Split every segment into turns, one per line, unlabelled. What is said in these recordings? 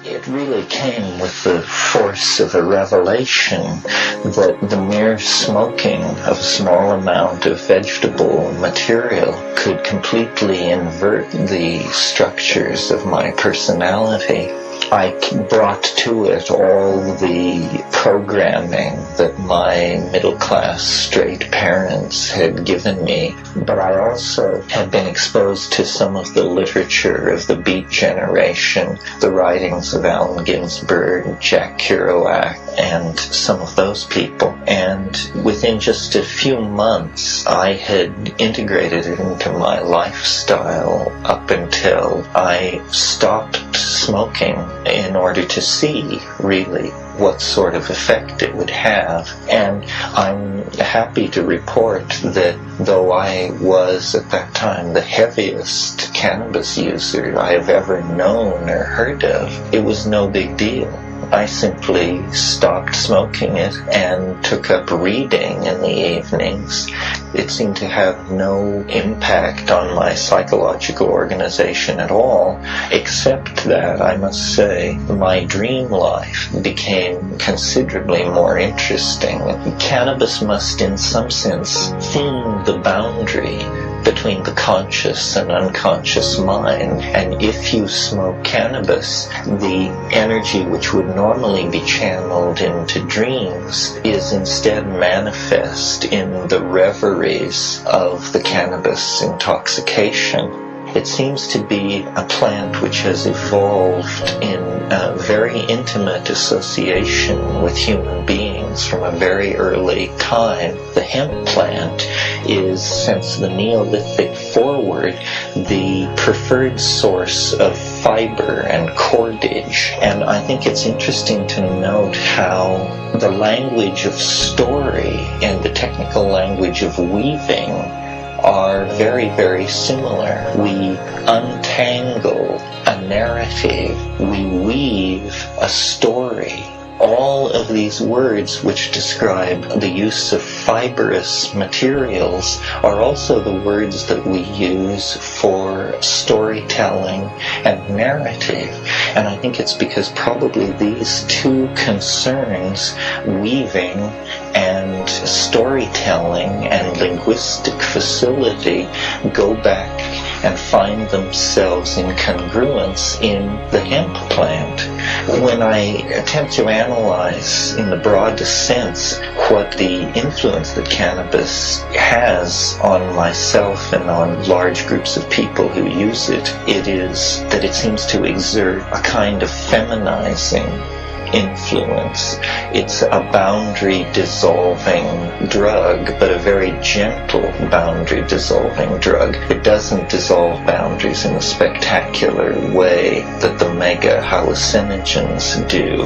It really came with the force of a revelation that the mere smoking of a small amount of vegetable material could completely invert the structures of my personality. I brought to it all the programming that my middle-class straight parents had given me, but I also had been exposed to some of the literature of the Beat generation, the writings of Allen Ginsberg, Jack Kerouac, and some of those people. And within just a few months, I had integrated it into my lifestyle up until I stopped smoking in order to see really what sort of effect it would have. And I'm happy to report that though I was at that time the heaviest cannabis user I have ever known or heard of, it was no big deal. I simply stopped smoking it and took up reading in the evenings. It seemed to have no impact on my psychological organization at all, except that, I must say, my dream life became considerably more interesting. Cannabis must, in some sense, thin the boundary between the conscious and unconscious mind. And if you smoke cannabis, the energy which would normally be channeled into dreams is instead manifest in the reveries of the cannabis intoxication. It seems to be a plant which has evolved in a very intimate association with human beings from a very early time. The hemp plant is, since the Neolithic forward, the preferred source of fiber and cordage. And I think it's interesting to note how the language of story and the technical language of weaving are very, very similar. We untangle a narrative, we weave a story. All of these words which describe the use of fibrous materials are also the words that we use for storytelling and narrative. And I think it's because probably these two concerns, weaving and storytelling and linguistic facility, go back and find themselves in congruence in the hemp plant. When I attempt to analyze in the broadest sense what the influence that cannabis has on myself and on large groups of people who use it, it is that it seems to exert a kind of feminizing influence. It's a boundary dissolving drug, but a very gentle boundary dissolving drug. It doesn't dissolve boundaries in the spectacular way that the mega hallucinogens do.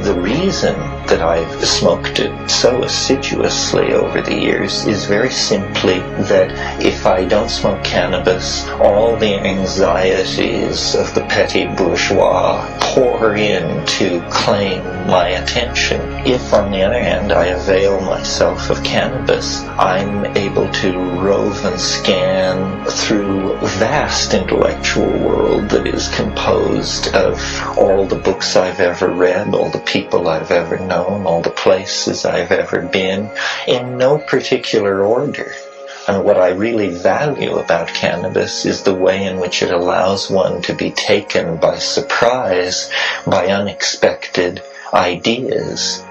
The reason that I've smoked it so assiduously over the years is very simply that if I don't smoke cannabis, all the anxieties of the petty bourgeois pour in to claim my attention. If, on the other hand, I avail myself of cannabis, I'm able to rove and scan through a vast intellectual world that is composed of all the books I've ever read, all the people I've ever known, all the places I've ever been, in no particular order. And what I really value about cannabis is the way in which it allows one to be taken by surprise by unexpected ideas.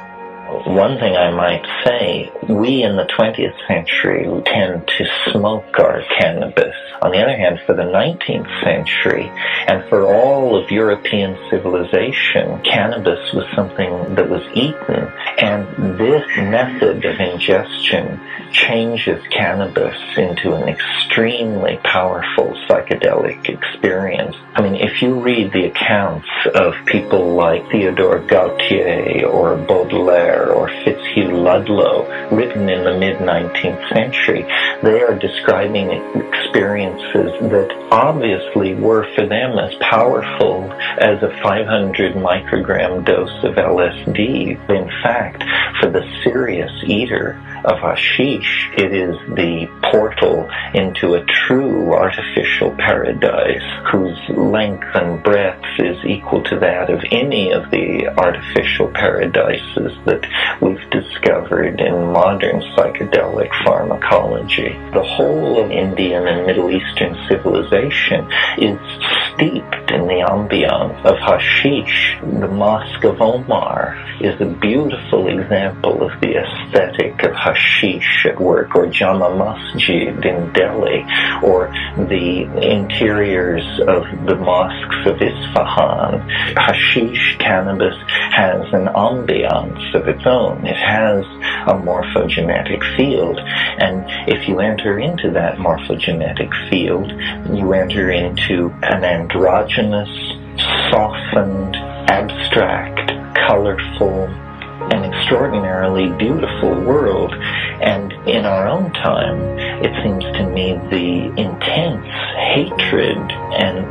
One thing I might say, we in the 20th century tend to smoke our cannabis. On the other hand, for the 19th century and for all of European civilization, cannabis was something that was eaten. And this method of ingestion changes cannabis into an extremely powerful psychedelic experience. I mean, if you read the accounts of people like Theodore Gautier or Baudelaire or Fitzhugh Ludlow, written in the mid-19th century, they are describing experiences that obviously were for them as powerful as a 500 microgram dose of LSD. In fact, for the serious eater of hashish, it is the portal into a true artificial paradise whose length and breadth is equal to that of any of the artificial paradises that we've discovered in modern psychedelic pharmacology. The whole of Indian and Middle Eastern civilization is steeped in the ambiance of hashish. The Mosque of Omar is a beautiful example of the aesthetic of hashish at work, or Jama Masjid in Delhi, or the interiors of the mosques of Isfahan. Hashish, cannabis, has an ambiance of its own. It has a morphogenetic field, and if you enter into that morphogenetic field, you enter into an androgynous, softened, abstract, colorful, an extraordinarily beautiful world. And in our own time, it seems to me the intense hatred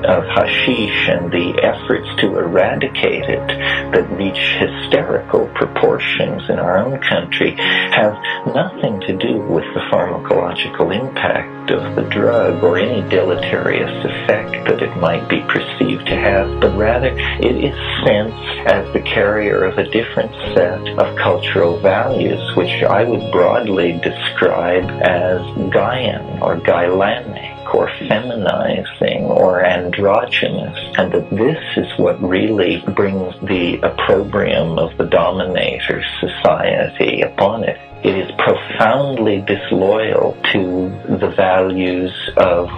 of hashish and the efforts to eradicate it that reach hysterical proportions in our own country have nothing to do with the pharmacological impact of the drug or any deleterious effect that it might be perceived to have, but rather it is sensed as the carrier of a different set of cultural values, which I would broadly describe as Gaian or Gailanic or feminizing or androgynous, and that this is what really brings the opprobrium of the dominator society upon it. It is profoundly disloyal to the values of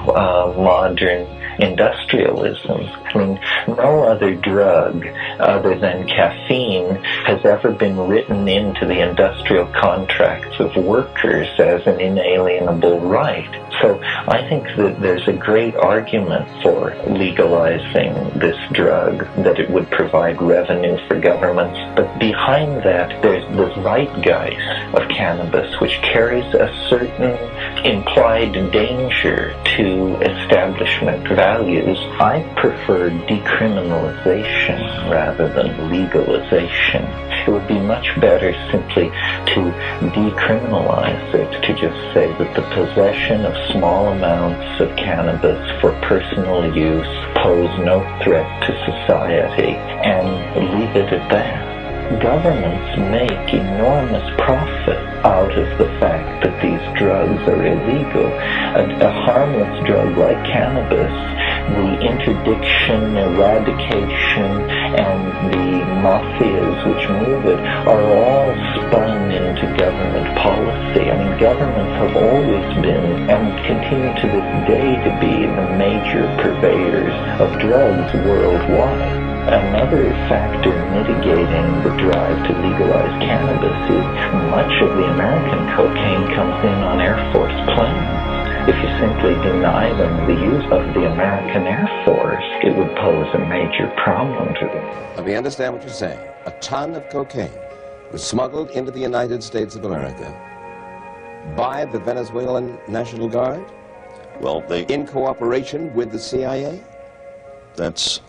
modern industrialism. I mean, no other drug other than caffeine has ever been written into the industrial contracts of workers as an inalienable right. So I think that there's a great argument for legalizing this drug, that it would provide revenue for governments. But behind that, there's the zeitgeist of cannabis, which carries a certain implied danger to establishment values. I prefer decriminalization rather than legalization. It would be much better simply to decriminalize it, to just say that the possession of small amounts of cannabis for personal use pose no threat to society, and leave it at that. Governments make enormous profit out of the fact that these drugs are illegal. A harmless drug like cannabis, the interdiction, eradication, and the mafias which move it are all spun into government policy. I mean, governments have always been, and continue to this day to be, the major purveyors of drugs worldwide. Another factor mitigating the drive to legalize cannabis is much of the American cocaine comes in on Air Force planes. If you simply deny them the use of the American Air Force, it would pose a major problem to them.
We understand what you're saying. A ton of cocaine was smuggled into the United States of America by the Venezuelan National Guard?
Well,
in cooperation with the CIA?
That's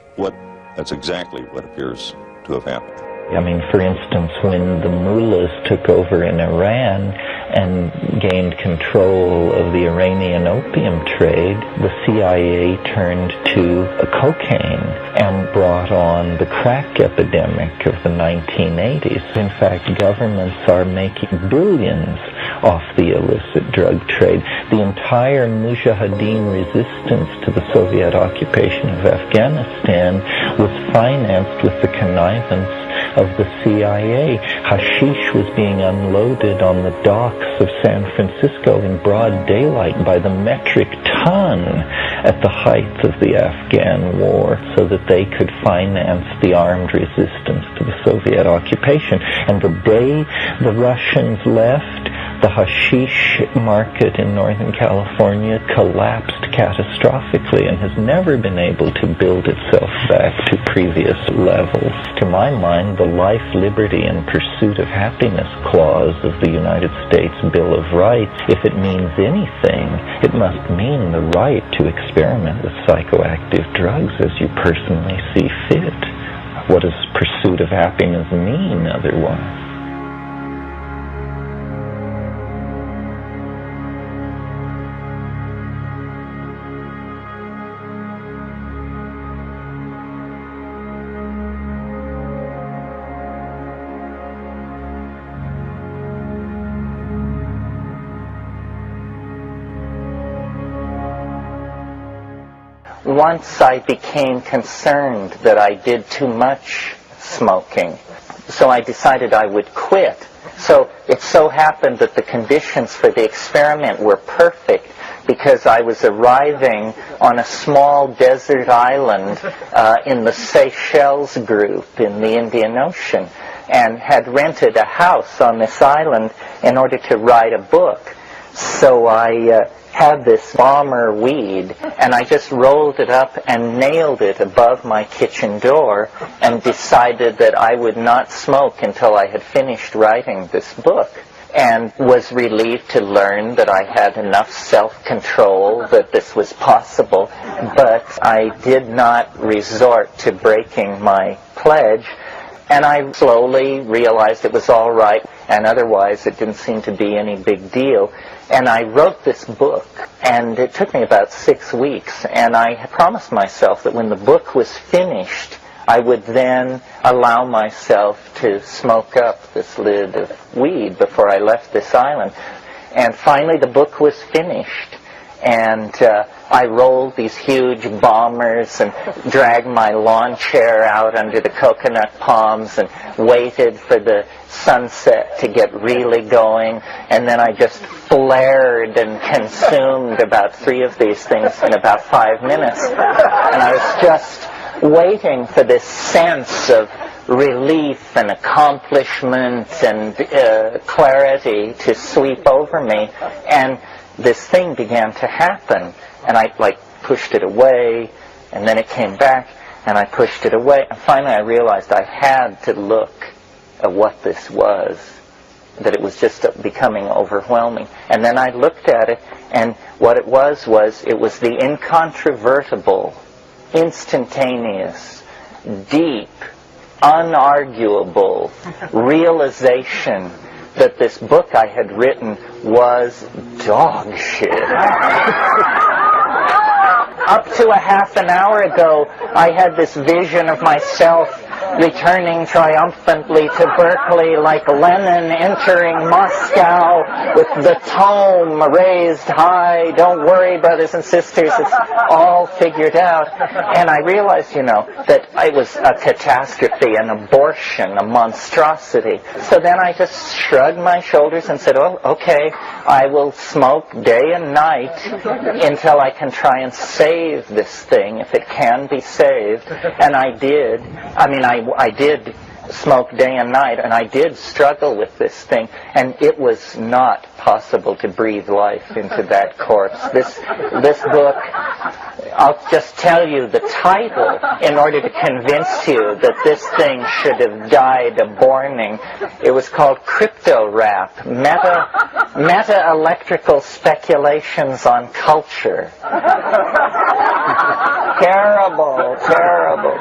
exactly what appears to have happened.
I mean, for instance, when the mullahs took over in Iran and gained control of the Iranian opium trade, the CIA turned to cocaine and brought on the crack epidemic of the 1980s. In fact, governments are making billions off the illicit drug trade. The entire Mujahideen resistance to the Soviet occupation of Afghanistan was financed with the connivance of the CIA. Hashish was being unloaded on the docks of San Francisco in broad daylight by the metric ton at the height of the Afghan war, so that they could finance the armed resistance to the Soviet occupation. And the day the Russians left, the hashish market in Northern California collapsed catastrophically and has never been able to build itself back to previous levels. To my mind, the life, liberty, and pursuit of happiness clause of the United States Bill of Rights, if it means anything, it must mean the right to experiment with psychoactive drugs as you personally see fit. What does pursuit of happiness mean otherwise? once I became concerned that I did too much smoking. So I decided I would quit. So it so happened that the conditions for the experiment were perfect, because I was arriving on a small desert island in the Seychelles group in the Indian Ocean, and had rented a house on this island in order to write a book. So I had this bomber weed, and I just rolled it up and nailed it above my kitchen door, and decided that I would not smoke until I had finished writing this book. And was relieved to learn that I had enough self-control that this was possible. But I did not resort to breaking my pledge, and I slowly realized it was all right, and otherwise it didn't seem to be any big deal. And I wrote this book, and it took me about 6 weeks, and I had promised myself that when the book was finished, I would then allow myself to smoke up this lid of weed before I left this island. And finally the book was finished, and I rolled these huge bombers and dragged my lawn chair out under the coconut palms and waited for the sunset to get really going, and then I just flared and consumed about 3 of these things in about 5 minutes. And I was just waiting for this sense of relief and accomplishment and clarity to sweep over me, and this thing began to happen, and I pushed it away, and then it came back, and I pushed it away, and finally I realized I had to look at what this was, that it was just becoming overwhelming. And then I looked at it, and what it was it was the incontrovertible, instantaneous, deep, unarguable realization that this book I had written was dog shit. Up to a half an hour ago, I had this vision of myself returning triumphantly to Berkeley like Lenin entering Moscow with the tome raised high. Don't worry, brothers and sisters, it's all figured out. And I realized, that I was a catastrophe, an abortion, a monstrosity. So then I just shrugged my shoulders and said, oh, okay, I will smoke day and night until I can try and save this thing, if it can be saved. And I did. I did smoke day and night, and I did struggle with this thing, and it was not possible to breathe life into that corpse. This book, I'll just tell you the title in order to convince you that this thing should have died a borning. It was called Crypto Rap, Meta-Electrical Speculations on Culture. Terrible, terrible.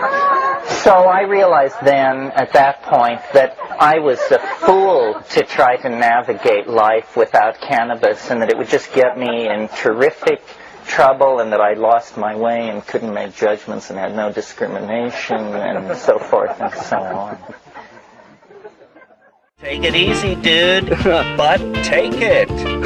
So I realized then, at that point, that I was a fool to try to navigate life without cannabis, and that it would just get me in terrific trouble, and that I lost my way and couldn't make judgments and had no discrimination, and so forth and so on. Take it easy, dude, but take it.